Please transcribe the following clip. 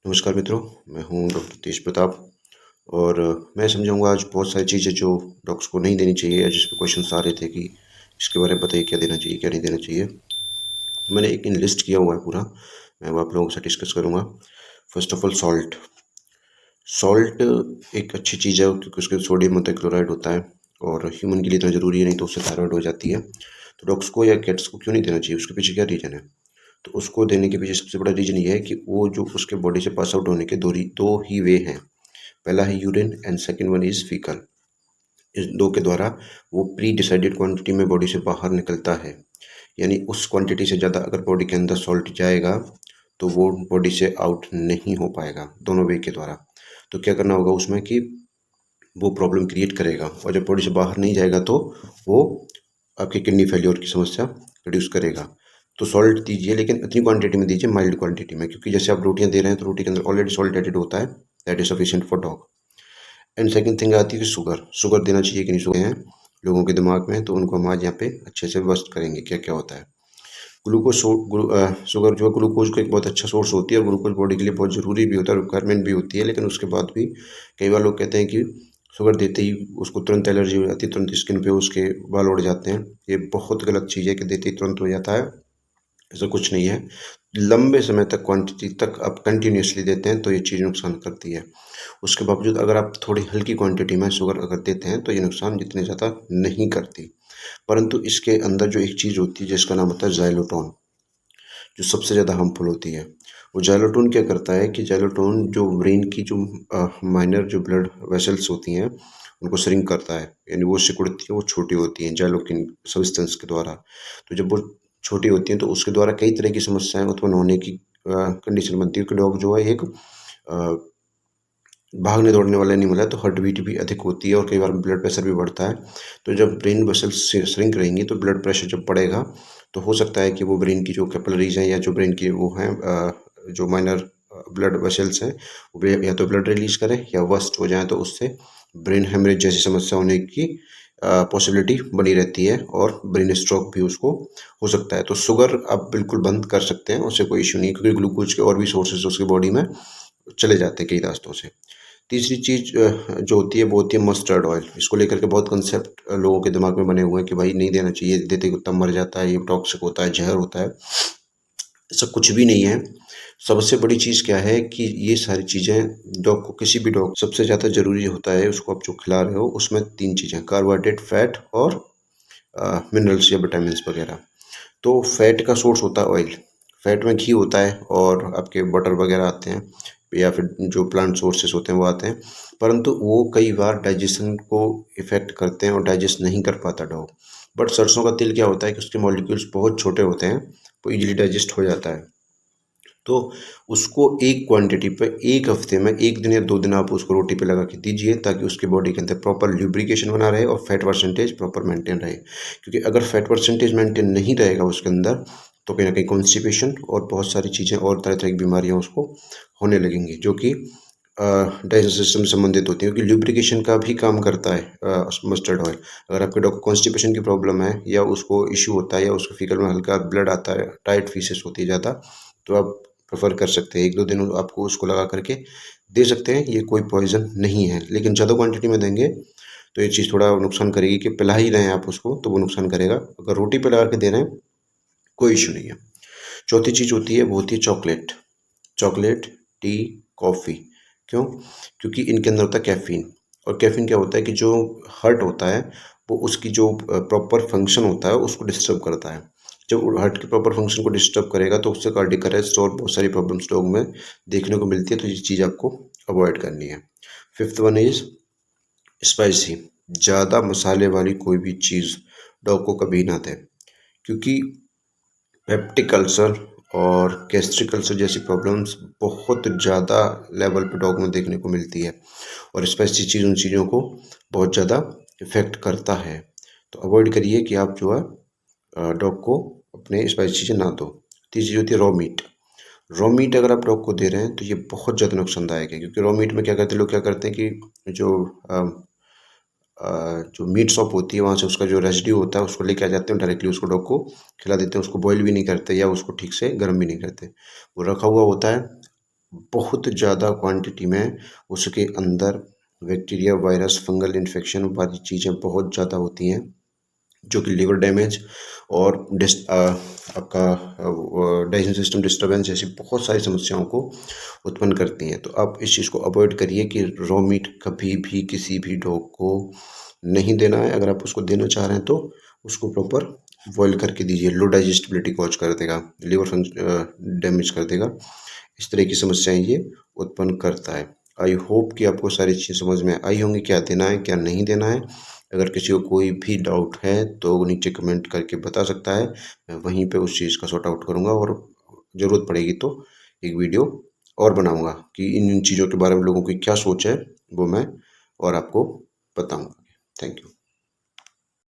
नमस्कार मित्रों, मैं हूँ डॉक्टर तेज प्रताप और मैं समझाऊंगा आज बहुत सारी चीज़ें जो डॉक्टर्स को नहीं देनी चाहिए या जिस पे क्वेश्चंस आ रहे थे कि इसके बारे में बताइए क्या देना चाहिए क्या नहीं देना चाहिए। तो मैंने एक इन लिस्ट किया हुआ है पूरा, मैं वो आप लोगों के साथ डिस्कस करूँगा। First of all salt. Salt एक अच्छी चीज़ है क्योंकि उसके सोडियम होता है, क्लोराइड होता है और ह्यूमन के लिए इतना ज़रूरी है, नहीं तो उससे थायराइड हो जाती है। तो डॉग्स को या कैट्स को क्यों नहीं देना चाहिए, उसके पीछे क्या रीज़न है? तो उसको देने के पीछे सबसे बड़ा रीज़न ये है कि वो जो उसके बॉडी से पास आउट होने के दो ही वे हैं। पहला है urine and second one is faecal. इस दो के द्वारा वो प्री डिसाइडेड क्वांटिटी में बॉडी से बाहर निकलता है, यानी उस क्वांटिटी से ज़्यादा अगर बॉडी के अंदर सॉल्ट जाएगा तो वो बॉडी से आउट नहीं हो पाएगा दोनों वे के द्वारा। तो क्या करना होगा उसमें कि वो प्रॉब्लम क्रिएट करेगा और जब बॉडी से बाहर नहीं जाएगा तो वो आपकी किडनी फेल्योर की समस्या प्रोड्यूस करेगा। तो सॉल्ट दीजिए लेकिन इतनी क्वांटिटी में दीजिए, माइल्ड क्वांटिटी में, क्योंकि जैसे आप रोटियां दे रहे हैं तो रोटी के अंदर ऑलरेडी सॉल्ट एडेड होता है, that is sufficient for dog. And second thing आती है कि शुगर देना चाहिए कि नहीं शुगर हैं लोगों के दिमाग में, तो उनको हम आज यहाँ पे अच्छे से व्यवस्थ करेंगे क्या क्या होता है। ग्लूकोज शुगर जो है ग्लूकोज का एक बहुत अच्छा सोर्स होती है और ग्लूकोज बॉडी के लिए बहुत ज़रूरी भी होता है, रिक्वायरमेंट भी होती है। लेकिन उसके बाद भी कई बार लोग कहते हैं कि शुगर देते ही उसको तुरंत एलर्जी हो जाती है, तुरंत स्किन पे उसके बाल उड़ जाते हैं। ये बहुत गलत चीज़ है कि देते ही तुरंत हो जाता है, ऐसा कुछ नहीं है। लंबे समय तक क्वांटिटी तक आप कंटिन्यूसली देते हैं तो ये चीज़ नुकसान करती है। उसके बावजूद अगर आप थोड़ी हल्की क्वांटिटी में शुगर अगर देते हैं तो ये नुकसान जितने ज़्यादा नहीं करती। परंतु इसके अंदर जो एक चीज़ होती है जिसका नाम होता है ज़ाइलोटोन, जो सबसे ज़्यादा हार्मफुल होती है। वो ज़ाइलोटोन क्या करता है कि ज़ाइलोटोन जो ब्रेन की जो माइनर जो ब्लड वेसल्स होती हैं उनको श्रिंक करता है, यानी वो सिकुड़ती है, वो छोटी होती हैं ज़ाइलोकिन सब्सटेंस के द्वारा। तो जब वो छोटी होती हैं तो उसके द्वारा कई तरह की समस्याएं उत्पन्न होने की कंडीशन बनती है कि डॉग जो है एक अ, भागने दौड़ने वाला एनिमल है, तो हार्ट बीट भी अधिक होती है और कई बार ब्लड प्रेशर भी बढ़ता है। तो जब ब्रेन वेसल्स श्रिंक रहेंगी तो ब्लड प्रेशर जब बढ़ेगा तो हो सकता है कि वो ब्रेन की जो कैपिलरीज हैं या जो ब्रेन की वो हैं जो माइनर ब्लड वेसल्स हैं वो या तो ब्लड रिलीज करें या वर्स्ट हो जाए, तो उससे ब्रेन हेमरेज जैसी समस्या होने की पॉसिबिलिटी बनी रहती है और ब्रेन स्ट्रोक भी उसको हो सकता है। तो शुगर आप बिल्कुल बंद कर सकते हैं, उससे कोई इशू नहीं है, क्योंकि ग्लूकोज के और भी सोर्सेज उसकी बॉडी में चले जाते हैं कई रास्तों से। तीसरी चीज़ जो होती है वो होती है मस्टर्ड ऑयल। इसको लेकर के बहुत कंसेप्ट लोगों के दिमाग में बने हुए हैं कि भाई नहीं देना चाहिए, देते कुत्ता मर जाता है, ये टॉक्सिक होता है, जहर होता है। ऐसा कुछ भी नहीं है। सबसे बड़ी चीज़ क्या है कि ये सारी चीज़ें डॉग को, किसी भी डॉग सबसे ज़्यादा ज़रूरी होता है उसको आप जो खिला रहे हो उसमें तीन चीज़ें, कार्बोहाइड्रेट, फैट और मिनरल्स या विटामिन वगैरह। तो फैट का सोर्स होता है ऑयल, फैट में घी होता है और आपके बटर वगैरह आते हैं या फिर जो प्लांट सोर्सेस होते हैं वो आते हैं, परंतु वो कई बार डाइजेशन को इफ़ेक्ट करते हैं और डाइजेस्ट नहीं कर पाता डॉग। बट सरसों का तेल क्या होता है कि उसके मॉलिक्यूल्स बहुत छोटे होते हैं, वो इजीली डाइजेस्ट हो जाता है। तो उसको एक क्वांटिटी पे एक हफ्ते में 1 दिन या 2 दिन आप उसको रोटी पे लगा के दीजिए, ताकि उसकी बॉडी के अंदर प्रॉपर ल्यूब्रिकेशन बना रहे और फैट परसेंटेज प्रॉपर मेंटेन रहे। क्योंकि अगर फैट परसेंटेज मेंटेन नहीं रहेगा उसके अंदर तो कहीं ना कहीं कॉन्स्टिपेशन और बहुत सारी चीज़ें और तरह तरह की बीमारियां उसको होने लगेंगी, जो कि डाइजेशन सिस्टम से संबंधित होती है, क्योंकि ल्यूब्रिकेशन का भी काम करता है मस्टर्ड ऑयल। अगर आपके डॉग को कॉन्स्टिपेशन की प्रॉब्लम है या उसको इशू होता है या उसके फीकल में हल्का ब्लड आता है, टाइट फीसेस होती है ज़्यादा, तो आप प्रेफर कर सकते हैं 1-2 दिन आपको उसको लगा करके दे सकते हैं। ये कोई पॉइजन नहीं है, लेकिन ज़्यादा क्वांटिटी में देंगे तो ये चीज़ थोड़ा नुकसान करेगी कि पिला ही रहे हैं आप उसको तो वो नुकसान करेगा। अगर रोटी पे लगा के दे रहे हैं कोई इशू नहीं है। चौथी चीज़ होती है वो होती है चॉकलेट। Chocolate, T, coffee. क्यों? क्योंकि इनके अंदर होता है कैफ़ीन, और कैफ़ीन क्या होता है कि जो हार्ट होता है वो उसकी जो प्रॉपर फंक्शन होता है उसको डिस्टर्ब करता है। जब हार्ट के प्रॉपर फंक्शन को डिस्टर्ब करेगा तो उससे कार्डियक अरेस्ट और बहुत सारी प्रॉब्लम्स डॉग में देखने को मिलती है, तो ये चीज़ आपको अवॉइड करनी है। Fifth one is spicy. ज़्यादा मसाले वाली कोई भी चीज़ डॉग को कभी ना दें, क्योंकि पेप्टिक अल्सर और गैस्ट्रिक अल्सर जैसी प्रॉब्लम्स बहुत ज़्यादा लेवल पे डॉग में देखने को मिलती है, और स्पाइसी चीज़ उन चीज़ों को बहुत ज़्यादा इफ़ेक्ट करता है। तो अवॉइड करिए कि आप जो है डॉग को अपने स्पाइसी चीज़ें ना दो। तीसरी होती है रॉ मीट। रॉ मीट अगर आप डॉग को दे रहे हैं तो ये बहुत ज़्यादा नुकसानदायक है, क्योंकि रॉ मीट में क्या करते हैं लोग, क्या करते हैं कि जो मीट शॉप होती है वहाँ से उसका जो रेसिड्यू होता है उसको लेके आ जाते हैं, डायरेक्टली उसको डॉग को खिला देते हैं, उसको बॉईल भी नहीं करते या उसको ठीक से गर्म भी नहीं करते, वो रखा हुआ होता है। बहुत ज़्यादा क्वांटिटी में उसके अंदर बैक्टीरिया, वायरस, फंगल इन्फेक्शन वाली चीज़ें बहुत ज़्यादा होती हैं, जो कि लिवर डैमेज और आपका डाइजेशन सिस्टम डिस्टर्बेंस जैसी बहुत सारी समस्याओं को उत्पन्न करती हैं। तो आप इस चीज़ को अवॉइड करिए कि रॉ मीट कभी भी किसी भी डॉग को नहीं देना है। अगर आप उसको देना चाह रहे हैं तो उसको प्रॉपर बॉयल करके दीजिए। लो डाइजेस्टिबिलिटी कॉज कर देगा, लिवर डैमेज कर देगा। इस तरह की समस्याएं ये उत्पन्न करता है। आई होप कि आपको सारी चीज़ें समझ में आई होंगी, क्या देना है क्या नहीं देना है। अगर किसी को कोई भी डाउट है तो नीचे कमेंट करके बता सकता है, मैं वहीं पे उस चीज़ का सॉर्ट आउट करूँगा और ज़रूरत पड़ेगी तो एक वीडियो और बनाऊँगा कि इन चीज़ों के बारे में लोगों की क्या सोच है, वो मैं और आपको बताऊँगा। Thank you.